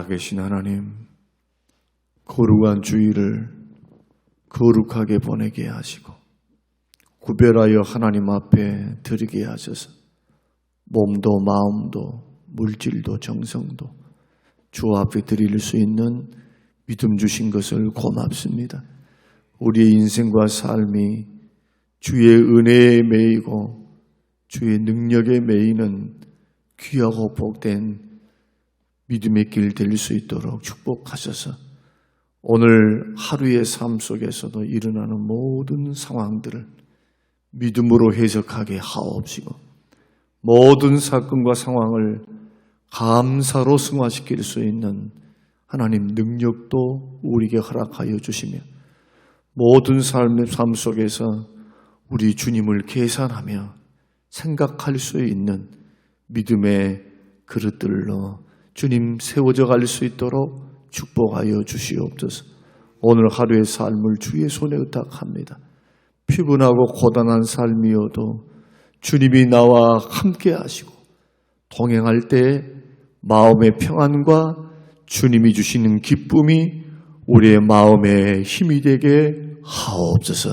살아계신 하나님, 거룩한 주일을 거룩하게 보내게 하시고 구별하여 하나님 앞에 드리게 하셔서 몸도 마음도 물질도 정성도 주 앞에 드릴 수 있는 믿음 주신 것을 고맙습니다. 우리의 인생과 삶이 주의 은혜에 매이고 주의 능력에 매이는 귀하고 복된 믿음의 길 될 수 있도록 축복하셔서 오늘 하루의 삶 속에서도 일어나는 모든 상황들을 믿음으로 해석하게 하옵시고 모든 사건과 상황을 감사로 승화시킬 수 있는 하나님 능력도 우리에게 허락하여 주시며 모든 삶의 삶 속에서 우리 주님을 계산하며 생각할 수 있는 믿음의 그릇들로 주님 세워져 갈 수 있도록 축복하여 주시옵소서. 오늘 하루의 삶을 주의 손에 의탁합니다. 피곤하고 고단한 삶이어도 주님이 나와 함께 하시고 동행할 때 마음의 평안과 주님이 주시는 기쁨이 우리의 마음의 힘이 되게 하옵소서.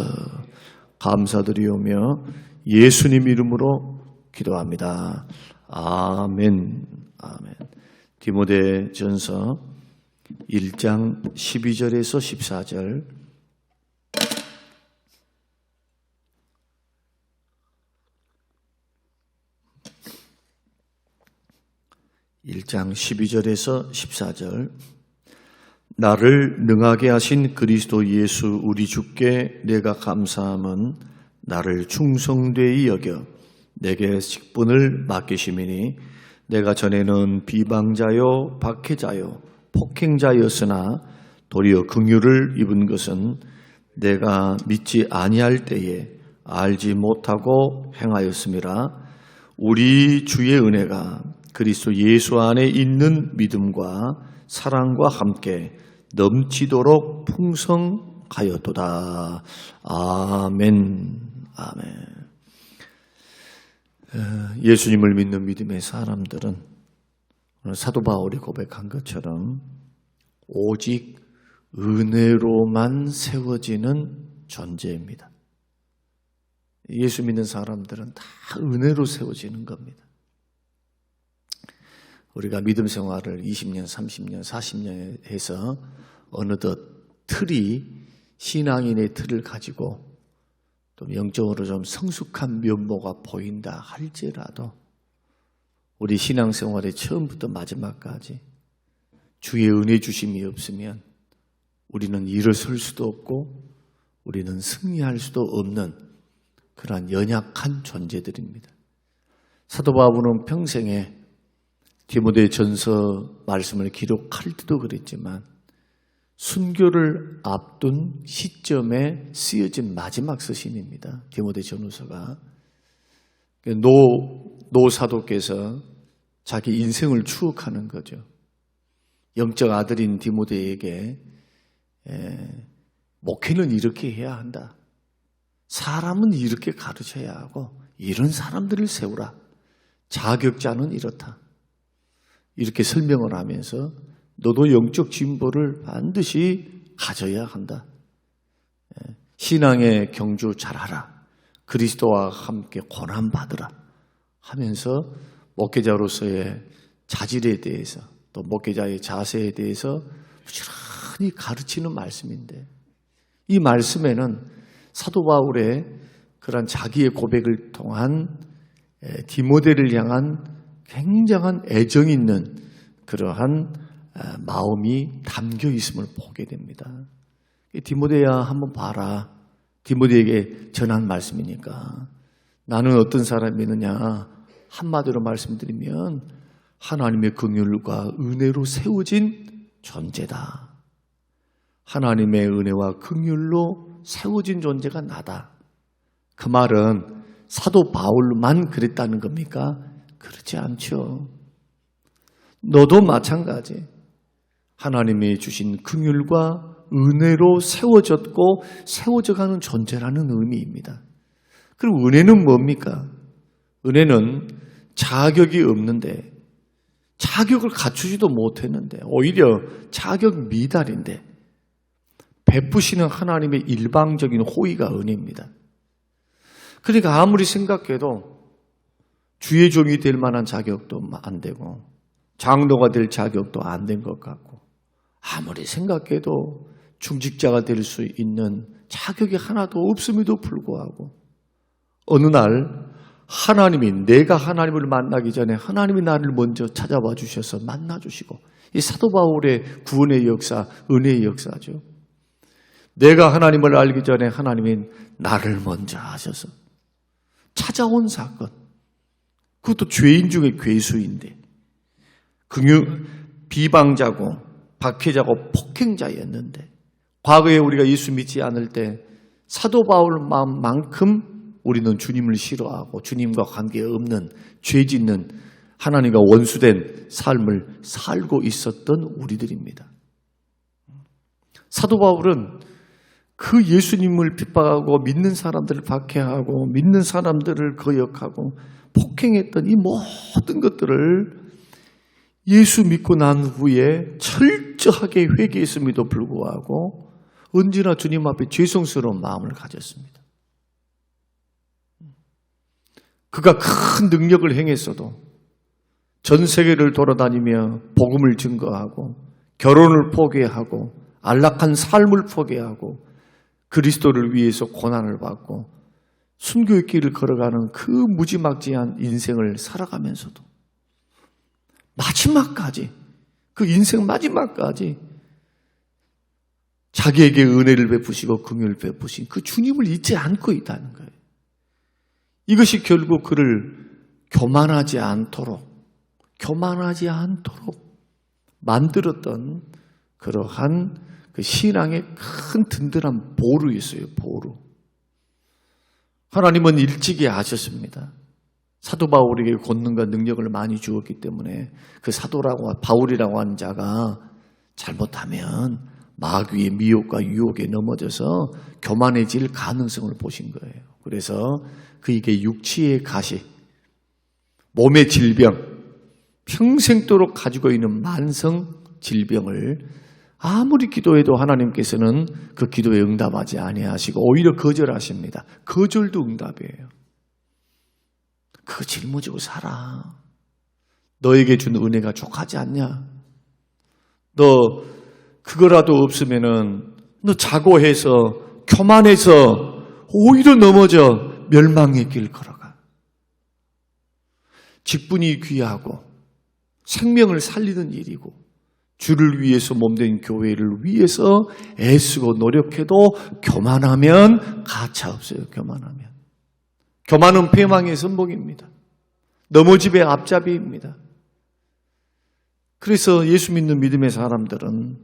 감사드리오며 예수님 이름으로 기도합니다. 아멘. 아멘. 디모데전서 1장 12절에서 14절. 1장 12절에서 14절. 나를 능하게 하신 그리스도 예수 우리 주께 내가 감사함은 나를 충성되이 여겨 내게 직분을 맡기심이니 내가 전에는 비방자요 박해자요 폭행자였으나 도리어 긍휼을 입은 것은 내가 믿지 아니할 때에 알지 못하고 행하였음이라. 우리 주의 은혜가 그리스도 예수 안에 있는 믿음과 사랑과 함께 넘치도록 풍성하였도다. 아멘. 아멘. 예수님을 믿는 믿음의 사람들은 오늘 사도 바울이 고백한 것처럼 오직 은혜로만 세워지는 존재입니다. 예수 믿는 사람들은 다 은혜로 세워지는 겁니다. 우리가 믿음 생활을 20년, 30년, 40년 해서 어느덧 틀이 신앙인의 틀을 가지고 또 영적으로 좀 성숙한 면모가 보인다 할지라도 우리 신앙생활의 처음부터 마지막까지 주의 은혜 주심이 없으면 우리는 일어설 수도 없고 우리는 승리할 수도 없는 그러한 연약한 존재들입니다. 사도 바울은 평생에 디모데전서 말씀을 기록할 때도 그랬지만 순교를 앞둔 시점에 쓰여진 마지막 서신입니다. 디모데전후서가. 노 사도께서 자기 인생을 추억하는 거죠. 영적 아들인 디모데에게 목회는 이렇게 해야 한다. 사람은 이렇게 가르쳐야 하고 이런 사람들을 세우라. 자격자는 이렇다. 이렇게 설명을 하면서 너도 영적 진보를 반드시 가져야 한다. 신앙의 경주 잘하라. 그리스도와 함께 고난받으라 하면서 목회자로서의 자질에 대해서 또 목회자의 자세에 대해서 부지런히 가르치는 말씀인데 이 말씀에는 사도 바울의 그런 자기의 고백을 통한 디모데를 향한 굉장한 애정 있는 그러한 마음이 담겨 있음을 보게 됩니다. 디모데야 한번 봐라. 디모데에게 전한 말씀이니까. 나는 어떤 사람이느냐 한마디로 말씀드리면 하나님의 긍휼과 은혜로 세워진 존재다. 하나님의 은혜와 긍휼로 세워진 존재가 나다. 그 말은 사도 바울만 그랬다는 겁니까? 그렇지 않죠. 너도 마찬가지. 하나님이 주신 긍휼과 은혜로 세워졌고 세워져가는 존재라는 의미입니다. 그럼 은혜는 뭡니까? 은혜는 자격이 없는데 자격을 갖추지도 못했는데 오히려 자격 미달인데 베푸시는 하나님의 일방적인 호의가 은혜입니다. 그러니까 아무리 생각해도 주의 종이 될 만한 자격도 안 되고 장로가 될 자격도 안 된 것 같고 아무리 생각해도 중직자가 될 수 있는 자격이 하나도 없음에도 불구하고 어느 날 하나님이 내가 하나님을 만나기 전에 하나님이 나를 먼저 찾아와 주셔서 만나주시고 이 사도 바울의 구원의 역사, 은혜의 역사죠. 내가 하나님을 알기 전에 하나님이 나를 먼저 하셔서 찾아온 사건. 그것도 죄인 중에 괴수인데 비방자고 박해자고 폭행자였는데 과거에 우리가 예수 믿지 않을 때 사도 바울 마음만큼 우리는 주님을 싫어하고 주님과 관계없는 죄 짓는 하나님과 원수된 삶을 살고 있었던 우리들입니다. 사도 바울은 그 예수님을 핍박하고 믿는 사람들을 박해하고 믿는 사람들을 거역하고 폭행했던 이 모든 것들을 예수 믿고 난 후에 철저하게 회개했음에도 불구하고 언제나 주님 앞에 죄송스러운 마음을 가졌습니다. 그가 큰 능력을 행했어도 전 세계를 돌아다니며 복음을 증거하고 결혼을 포기하고 안락한 삶을 포기하고 그리스도를 위해서 고난을 받고 순교의 길을 걸어가는 그 무지막지한 인생을 살아가면서도 마지막까지 그 인생 마지막까지 자기에게 은혜를 베푸시고 긍휼을 베푸신 그 주님을 잊지 않고 있다는 거예요. 이것이 결국 그를 교만하지 않도록 만들었던 그러한 그 신앙의 큰 든든한 보루였어요. 보루. 하나님은 일찍이 아셨습니다. 사도 바울에게 권능과 능력을 많이 주었기 때문에 그 사도라고 바울이라고 하는 자가 잘못하면 마귀의 미혹과 유혹에 넘어져서 교만해질 가능성을 보신 거예요. 그래서 그에게 육치의 가시, 몸의 질병, 평생도록 가지고 있는 만성 질병을 아무리 기도해도 하나님께서는 그 기도에 응답하지 아니하시고 오히려 거절하십니다. 거절도 응답이에요. 그거 짊어지고 살아. 너에게 준 은혜가 족하지 않냐? 너 그거라도 없으면은 너 자고해서 교만해서 오히려 넘어져 멸망의 길 걸어가. 직분이 귀하고 생명을 살리는 일이고 주를 위해서 몸된 교회를 위해서 애쓰고 노력해도 교만하면 가차없어요. 교만은 패망의 선봉입니다. 넘어집의 앞잡이입니다. 그래서 예수 믿는 믿음의 사람들은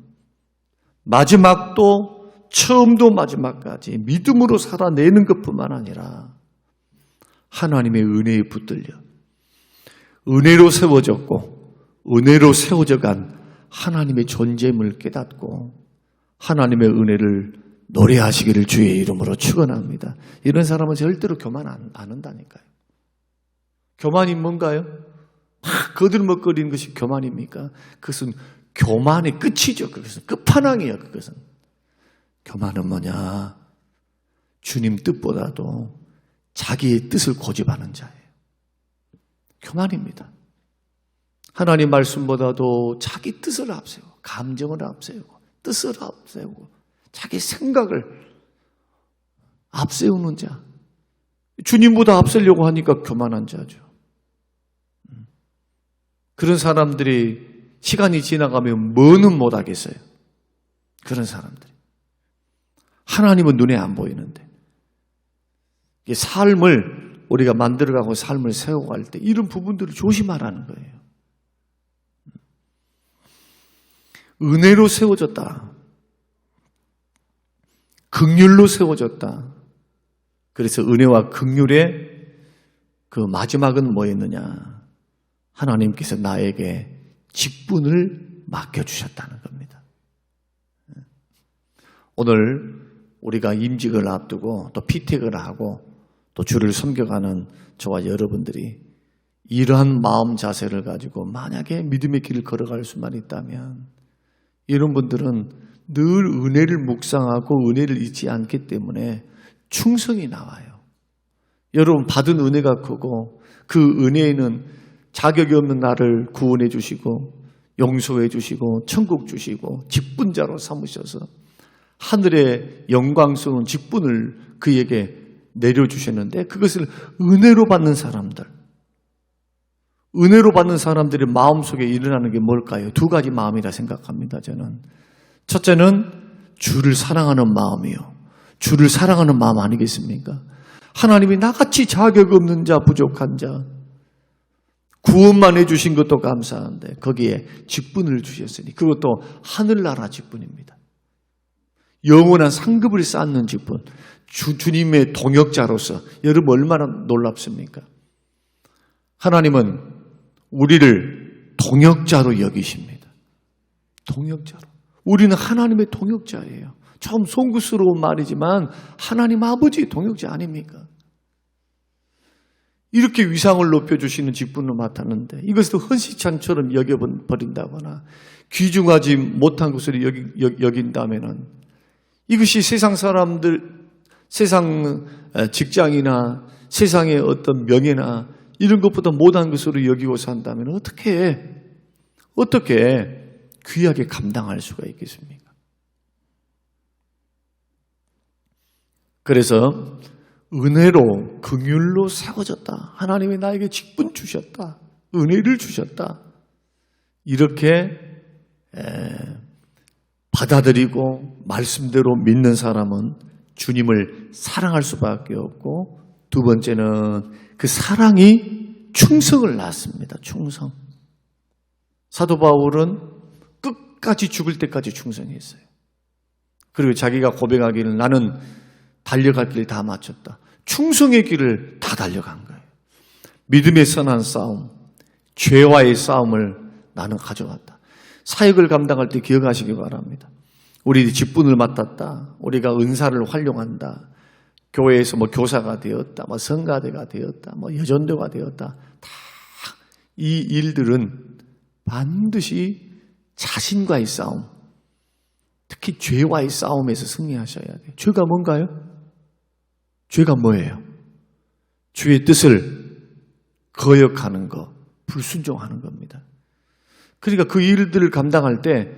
마지막도 처음도 마지막까지 믿음으로 살아내는 것뿐만 아니라 하나님의 은혜에 붙들려 은혜로 세워졌고 은혜로 세워져간 하나님의 존재임을 깨닫고 하나님의 은혜를 노래하시기를 주의 이름으로 축원합니다. 이런 사람은 절대로 교만 안 한다니까요. 교만이 뭔가요? 막 거들먹거리는 것이 교만입니까? 그것은 교만의 끝이죠. 그것은 끝판왕이에요. 그것은. 교만은 뭐냐? 주님 뜻보다도 자기의 뜻을 고집하는 자예요. 교만입니다. 하나님 말씀보다도 자기 뜻을 앞세우고 감정을 앞세우고 뜻을 앞세우고 자기 생각을 앞세우는 자. 주님보다 앞서려고 하니까 교만한 자죠. 그런 사람들이 시간이 지나가면 뭐는 못하겠어요. 그런 사람들이. 하나님은 눈에 안 보이는데. 삶을 우리가 만들어가고 삶을 세워갈 때 이런 부분들을 조심하라는 거예요. 은혜로 세워졌다. 긍휼로 세워졌다. 그래서 은혜와 긍휼의 그 마지막은 뭐였느냐? 하나님께서 나에게 직분을 맡겨주셨다는 겁니다. 오늘 우리가 임직을 앞두고 또 피택을 하고 또 주를 섬겨가는 저와 여러분들이 이러한 마음 자세를 가지고 만약에 믿음의 길을 걸어갈 수만 있다면 이런 분들은 늘 은혜를 묵상하고 은혜를 잊지 않기 때문에 충성이 나와요. 여러분 받은 은혜가 크고 그 은혜에는 자격이 없는 나를 구원해 주시고 용서해 주시고 천국 주시고 직분자로 삼으셔서 하늘의 영광스러운 직분을 그에게 내려주셨는데 그것을 은혜로 받는 사람들, 은혜로 받는 사람들의 마음속에 일어나는 게 뭘까요? 두 가지 마음이라 생각합니다. 저는 첫째는 주를 사랑하는 마음이요, 주를 사랑하는 마음 아니겠습니까? 하나님이 나같이 자격 없는 자, 부족한 자 구원만 해주신 것도 감사한데 거기에 직분을 주셨으니 그것도 하늘나라 직분입니다. 영원한 상급을 쌓는 직분, 주님의 동역자로서 여러분 얼마나 놀랍습니까? 하나님은 우리를 동역자로 여기십니다. 동역자로. 우리는 하나님의 동역자예요. 좀 송구스러운 말이지만 하나님 아버지 동역자 아닙니까? 이렇게 위상을 높여주시는 직분을 맡았는데 이것을 헌시찬처럼 여겨버린다거나 귀중하지 못한 것으로 여긴다면 이것이 세상 사람들, 세상 직장이나 세상의 어떤 명예나 이런 것보다 못한 것으로 여기고 산다면 어떻게 귀하게 감당할 수가 있겠습니까? 그래서 은혜로 긍휼로 세워졌다. 하나님이 나에게 직분 주셨다. 은혜를 주셨다. 이렇게 받아들이고 말씀대로 믿는 사람은 주님을 사랑할 수밖에 없고 두 번째는 그 사랑이 충성을 낳습니다. 충성. 사도 바울은 끝까지 죽을 때까지 충성했어요. 그리고 자기가 고백하기를 나는 달려갈 길을 다 마쳤다. 충성의 길을 다 달려간 거예요. 믿음의 선한 싸움, 죄와의 싸움을 나는 가져왔다. 사역을 감당할 때 기억하시기 바랍니다. 우리 직분을 맡았다. 우리가 은사를 활용한다. 교회에서 교사가 되었다. 성가대가 되었다. 여전도가 되었다. 다 이 일들은 반드시 자신과의 싸움, 특히 죄와의 싸움에서 승리하셔야 돼요. 죄가 뭔가요? 죄가 뭐예요? 주의 뜻을 거역하는 것, 불순종하는 겁니다. 그러니까 그 일들을 감당할 때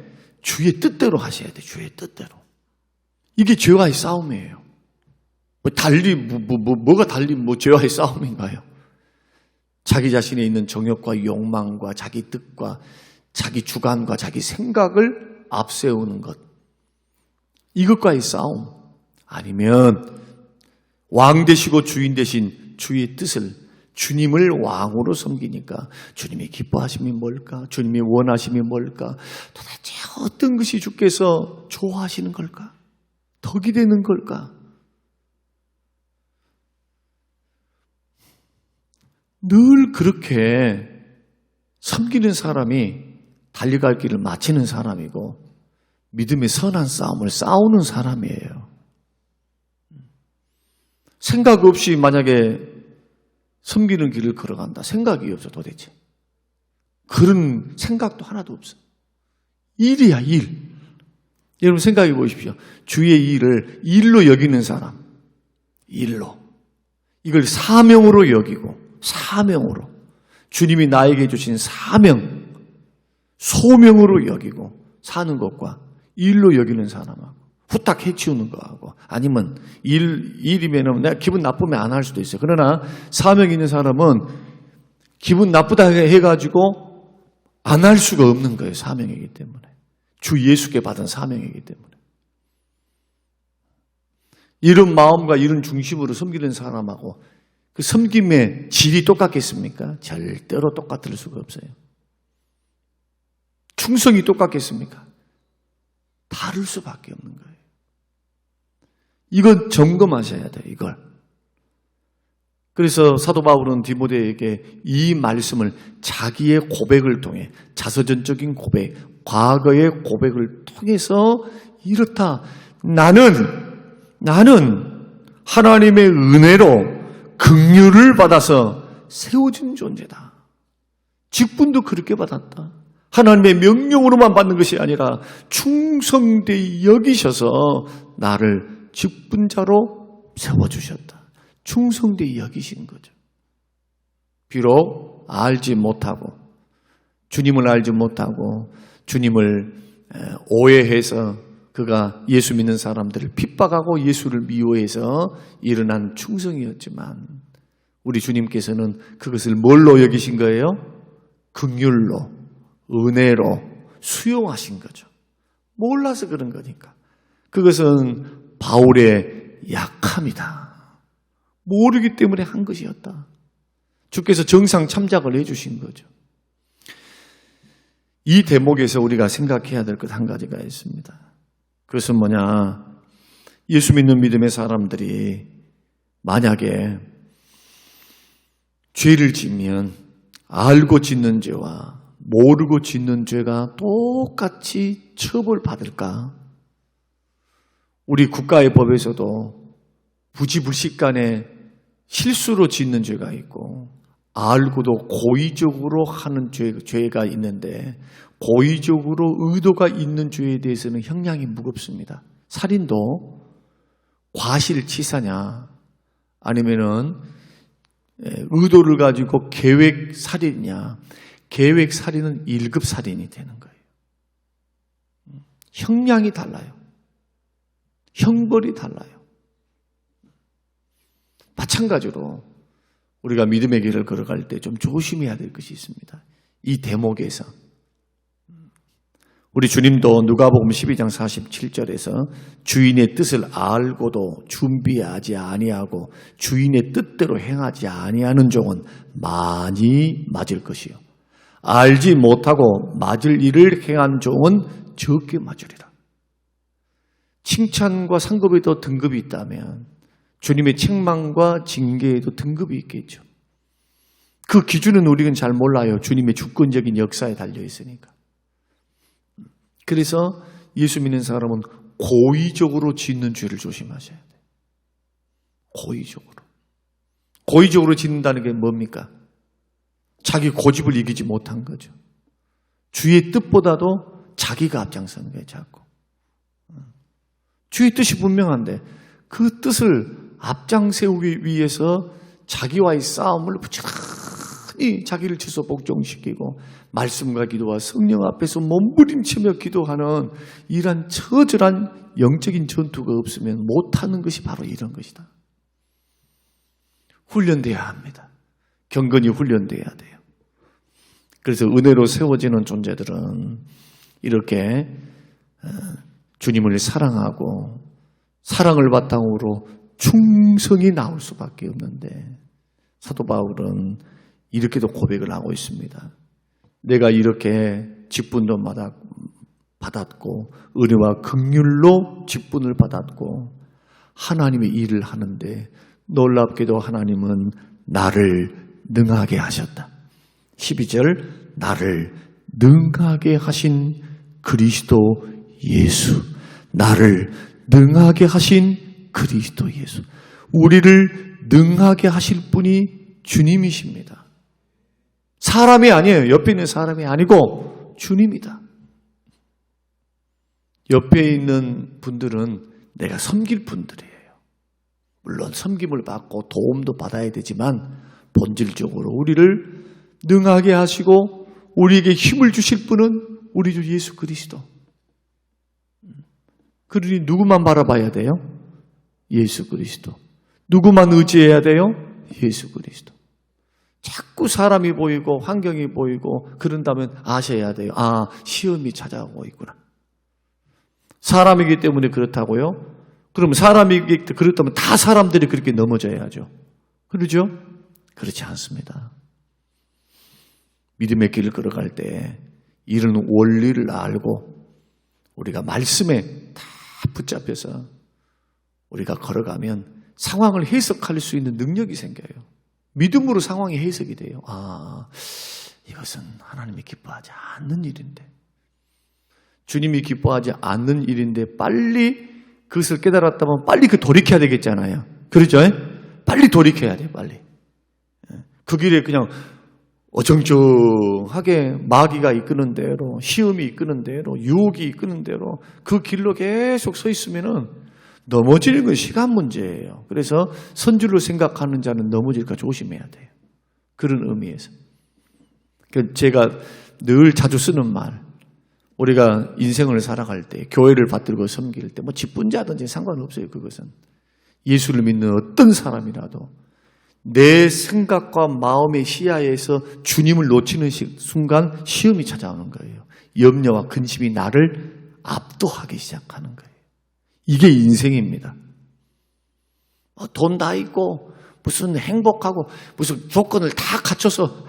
주의 뜻대로 하셔야 돼요. 주의 뜻대로. 이게 죄와의 싸움이에요. 뭐가 달리 죄와의 싸움인가요? 자기 자신에 있는 정욕과 욕망과 자기 뜻과 자기 주관과 자기 생각을 앞세우는 것. 이것과의 싸움. 아니면 왕 되시고 주인 되신 주의 뜻을, 주님을 왕으로 섬기니까 주님이 기뻐하심이 뭘까? 주님이 원하심이 뭘까? 도대체 어떤 것이 주께서 좋아하시는 걸까? 덕이 되는 걸까? 늘 그렇게 섬기는 사람이 달려갈 길을 마치는 사람이고 믿음의 선한 싸움을 싸우는 사람이에요. 생각 없이 만약에 섬기는 길을 걸어간다. 생각이 없어 도대체. 그런 생각도 하나도 없어. 일이야 일. 여러분 생각해 보십시오. 주의 일을 일로 여기는 사람. 일로. 이걸 사명으로 여기고 사명으로. 주님이 나에게 주신 사명, 소명으로 여기고 사는 것과 일로 여기는 사람하고 후딱 해치우는 거하고 아니면 일이면 내가 기분 나쁘면 안 할 수도 있어요. 그러나 사명 있는 사람은 기분 나쁘다 해가지고 안 할 수가 없는 거예요. 사명이기 때문에. 주 예수께 받은 사명이기 때문에. 이런 마음과 이런 중심으로 섬기는 사람하고 그 섬김의 질이 똑같겠습니까? 절대로 똑같을 수가 없어요. 충성이 똑같겠습니까? 다를 수밖에 없는 거예요. 이건 점검하셔야 돼요. 이걸. 그래서 사도 바울은 디모데에게 이 말씀을 자기의 고백을 통해 자서전적인 고백, 과거의 고백을 통해서 이렇다. 나는 하나님의 은혜로 긍휼을 받아서 세워진 존재다. 직분도 그렇게 받았다. 하나님의 명령으로만 받는 것이 아니라 충성되이 여기셔서 나를 직분자로 세워주셨다. 충성되이 여기신 거죠. 비록 알지 못하고 주님을 알지 못하고 주님을 오해해서 그가 예수 믿는 사람들을 핍박하고 예수를 미워해서 일어난 충성이었지만 우리 주님께서는 그것을 뭘로 여기신 거예요? 긍휼로, 은혜로 수용하신 거죠. 몰라서 그런 거니까. 그것은 바울의 약함이다. 모르기 때문에 한 것이었다. 주께서 정상 참작을 해주신 거죠. 이 대목에서 우리가 생각해야 될 것 한 가지가 있습니다. 그것은 뭐냐? 예수 믿는 믿음의 사람들이 만약에 죄를 지으면 알고 짓는 죄와 모르고 짓는 죄가 똑같이 처벌받을까? 우리 국가의 법에서도 부지불식간에 실수로 짓는 죄가 있고 알고도 고의적으로 하는 죄가 있는데 고의적으로 의도가 있는 죄에 대해서는 형량이 무겁습니다. 살인도 과실치사냐 아니면은 의도를 가지고 계획살인이냐. 계획살인은 1급 살인이 되는 거예요. 형량이 달라요. 형벌이 달라요. 마찬가지로 우리가 믿음의 길을 걸어갈 때 좀 조심해야 될 것이 있습니다. 이 대목에서 우리 주님도 누가복음 12장 47절에서 주인의 뜻을 알고도 준비하지 아니하고 주인의 뜻대로 행하지 아니하는 종은 많이 맞을 것이요 알지 못하고 맞을 일을 행한 종은 적게 맞으리라. 칭찬과 상급에도 등급이 있다면 주님의 책망과 징계에도 등급이 있겠죠. 그 기준은 우리는 잘 몰라요. 주님의 주권적인 역사에 달려 있으니까. 그래서 예수 믿는 사람은 고의적으로 짓는 죄를 조심하셔야 돼요. 고의적으로. 고의적으로 짓는다는 게 뭡니까? 자기 고집을 이기지 못한 거죠. 주의 뜻보다도 자기가 앞장서는 거예요, 자꾸. 주의 뜻이 분명한데 그 뜻을 앞장세우기 위해서 자기와의 싸움을 부지런히 자기를 지속 복종시키고 말씀과 기도와 성령 앞에서 몸부림치며 기도하는 이런 처절한 영적인 전투가 없으면 못하는 것이 바로 이런 것이다. 훈련돼야 합니다. 경건히 훈련돼야 돼요. 그래서 은혜로 세워지는 존재들은 이렇게 주님을 사랑하고 사랑을 바탕으로 충성이 나올 수밖에 없는데 사도 바울은 이렇게도 고백을 하고 있습니다. 내가 이렇게 직분도 받았고 은혜와 긍휼로 직분을 받았고 하나님의 일을 하는데 놀랍게도 하나님은 나를 능하게 하셨다. 12절 나를 능하게 하신 그리스도 예수. 나를 능하게 하신 그리스도 예수. 우리를 능하게 하실 분이 주님이십니다. 사람이 아니에요. 옆에 있는 사람이 아니고 주님이다. 옆에 있는 분들은 내가 섬길 분들이에요. 물론 섬김을 받고 도움도 받아야 되지만 본질적으로 우리를 능하게 하시고 우리에게 힘을 주실 분은 우리 주 예수 그리스도. 그러니 누구만 바라봐야 돼요? 예수 그리스도. 누구만 의지해야 돼요? 예수 그리스도. 자꾸 사람이 보이고 환경이 보이고 그런다면 아셔야 돼요. 아, 시험이 찾아오고 있구나. 사람이기 때문에 그렇다고요? 그럼 사람이기 그렇다면 다 사람들이 그렇게 넘어져야죠. 그러죠? 그렇지 않습니다. 믿음의 길을 걸어갈 때 이런 원리를 알고 우리가 말씀에 다 붙잡혀서 우리가 걸어가면 상황을 해석할 수 있는 능력이 생겨요. 믿음으로 상황이 해석이 돼요. 아, 이것은 하나님이 기뻐하지 않는 일인데. 주님이 기뻐하지 않는 일인데 빨리 그것을 깨달았다면 빨리 그 돌이켜야 되겠잖아요. 그렇죠? 빨리 돌이켜야 돼요. 빨리. 그 길에 그냥 어정쩡하게 마귀가 이끄는 대로, 시험이 이끄는 대로, 유혹이 이끄는 대로 그 길로 계속 서 있으면은 넘어지는 건 시간 문제예요. 그래서 선줄로 생각하는 자는 넘어질까 조심해야 돼요. 그런 의미에서. 제가 늘 자주 쓰는 말, 우리가 인생을 살아갈 때, 교회를 받들고 섬길 때, 뭐 직분자든지 상관없어요. 그것은 예수를 믿는 어떤 사람이라도 내 생각과 마음의 시야에서 주님을 놓치는 순간 시험이 찾아오는 거예요. 염려와 근심이 나를 압도하기 시작하는 거예요. 이게 인생입니다. 돈 다 있고 무슨 행복하고 무슨 조건을 다 갖춰서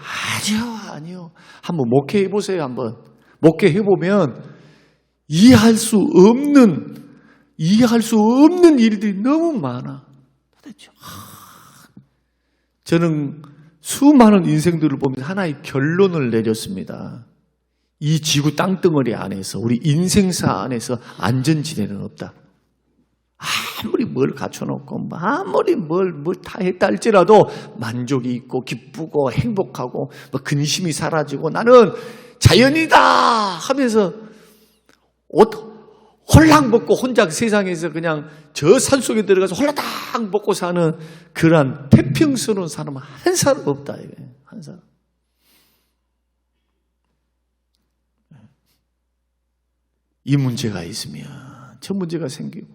아니요. 한번 목회해 보세요. 한번 목회해 보면 이해할 수 없는 일들이 너무 많아. 도대체 저는 수많은 인생들을 보면서 하나의 결론을 내렸습니다. 이 지구 땅덩어리 안에서, 우리 인생사 안에서 안전지대는 없다. 아무리 뭘 갖춰놓고 아무리 뭘 다 했다 할지라도 만족이 있고 기쁘고 행복하고 근심이 사라지고 나는 자연이다 하면서 옷 홀랑 벗고 혼자 세상에서 그냥 저 산속에 들어가서 홀라당 벗고 사는 그러한 태평스러운 사람은 한 사람 없다. 한 사람. 이 문제가 있으면 저 문제가 생기고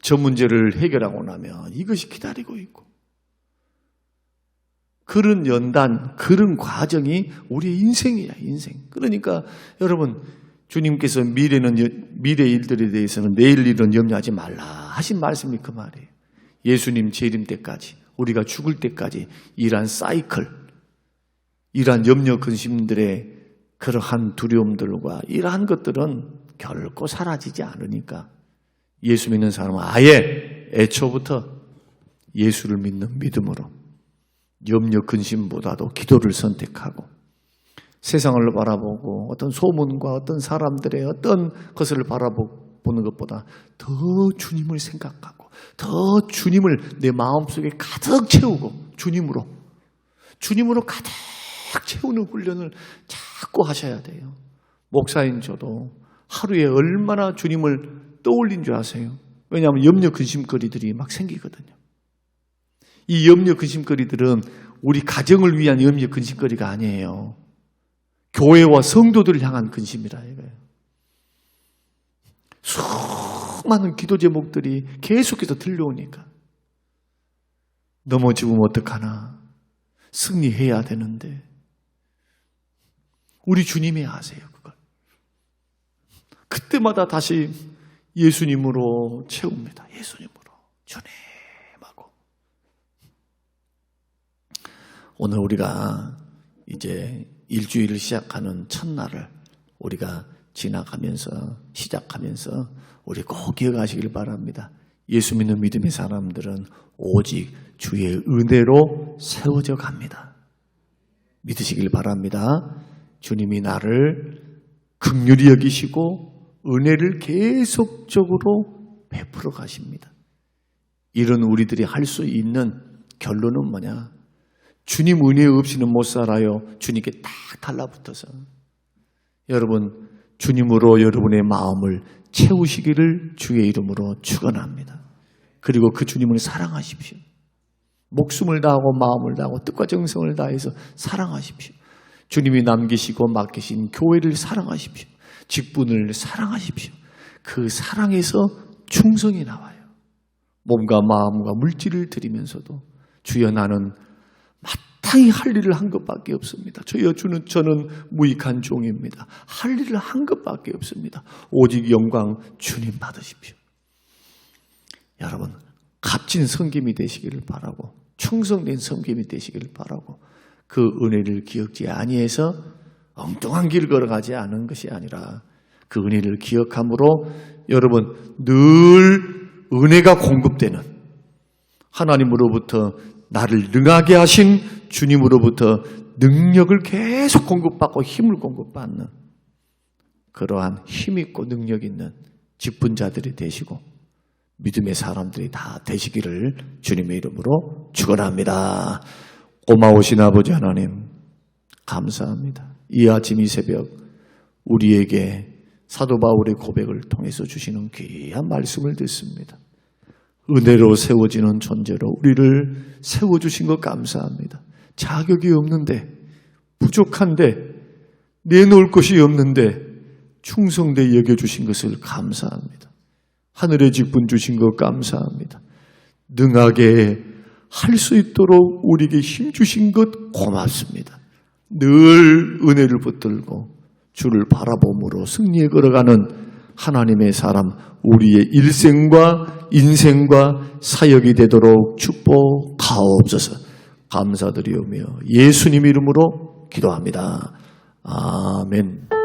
저 문제를 해결하고 나면 이것이 기다리고 있고, 그런 연단, 그런 과정이 우리의 인생이야, 인생. 그러니까 여러분, 주님께서 미래 일들에 대해서는 내일 일은 염려하지 말라 하신 말씀이 그 말이에요. 예수님 재림 때까지, 우리가 죽을 때까지 이러한 사이클, 이러한 염려 근심들의 그러한 두려움들과 이러한 것들은 결코 사라지지 않으니까 예수 믿는 사람은 아예 애초부터 예수를 믿는 믿음으로 염려 근심보다도 기도를 선택하고 세상을 바라보고 어떤 소문과 어떤 사람들의 어떤 것을 바라보는 것보다 더 주님을 생각하고 더 주님을 내 마음속에 가득 채우고 주님으로 가득 채우는 훈련을 자꾸 하셔야 돼요. 목사인 저도 하루에 얼마나 주님을 떠올린 줄 아세요? 왜냐하면 염려 근심거리들이 막 생기거든요. 이 염려 근심거리들은 우리 가정을 위한 염려 근심거리가 아니에요. 교회와 성도들을 향한 근심이라 이거예요. 수많은 기도 제목들이 계속해서 들려오니까 넘어지면 어떡하나, 승리해야 되는데 우리 주님이 아세요 그걸. 그때마다 다시 예수님으로 채웁니다. 예수님으로. 주님하고. 오늘 우리가 이제 일주일을 시작하는 첫날을 우리가 시작하면서 우리 꼭 기억하시길 바랍니다. 예수 믿는 믿음의 사람들은 오직 주의 은혜로 세워져 갑니다. 믿으시길 바랍니다. 주님이 나를 긍휼히 여기시고 은혜를 계속적으로 베풀어 가십니다. 이런 우리들이 할 수 있는 결론은 뭐냐? 주님 은혜 없이는 못 살아요. 주님께 딱 달라붙어서 여러분, 주님으로 여러분의 마음을 채우시기를 주의 이름으로 축원합니다. 그리고 그 주님을 사랑하십시오. 목숨을 다하고 마음을 다하고 뜻과 정성을 다해서 사랑하십시오. 주님이 남기시고 맡기신 교회를 사랑하십시오. 직분을 사랑하십시오. 그 사랑에서 충성이 나와요. 몸과 마음과 물질을 드리면서도 주여 나는 마땅히 할 일을 한 것밖에 없습니다. 주여 저는 무익한 종입니다. 할 일을 한 것밖에 없습니다. 오직 영광 주님 받으십시오. 여러분, 값진 섬김이 되시기를 바라고 충성된 섬김이 되시기를 바라고 그 은혜를 기억지 아니해서 엉뚱한 길 걸어가지 않은 것이 아니라 그 은혜를 기억함으로 여러분 늘 은혜가 공급되는 하나님으로부터 나를 능하게 하신 주님으로부터 능력을 계속 공급받고 힘을 공급받는 그러한 힘있고 능력 있는 직분자들이 되시고 믿음의 사람들이 다 되시기를 주님의 이름으로 축원합니다. 고마우신 아버지 하나님, 감사합니다. 이 아침 이 새벽 우리에게 사도 바울의 고백을 통해서 주시는 귀한 말씀을 듣습니다. 은혜로 세워지는 존재로 우리를 세워주신 것 감사합니다. 자격이 없는데, 부족한데, 내놓을 것이 없는데 충성되게 여겨주신 것을 감사합니다. 하늘의 직분 주신 것 감사합니다. 능하게 할 수 있도록 우리에게 힘 주신 것 고맙습니다. 늘 은혜를 붙들고 주를 바라봄으로 승리에 걸어가는 하나님의 사람, 우리의 일생과 인생과 사역이 되도록 축복하옵소서. 감사드리오며 예수님 이름으로 기도합니다. 아멘.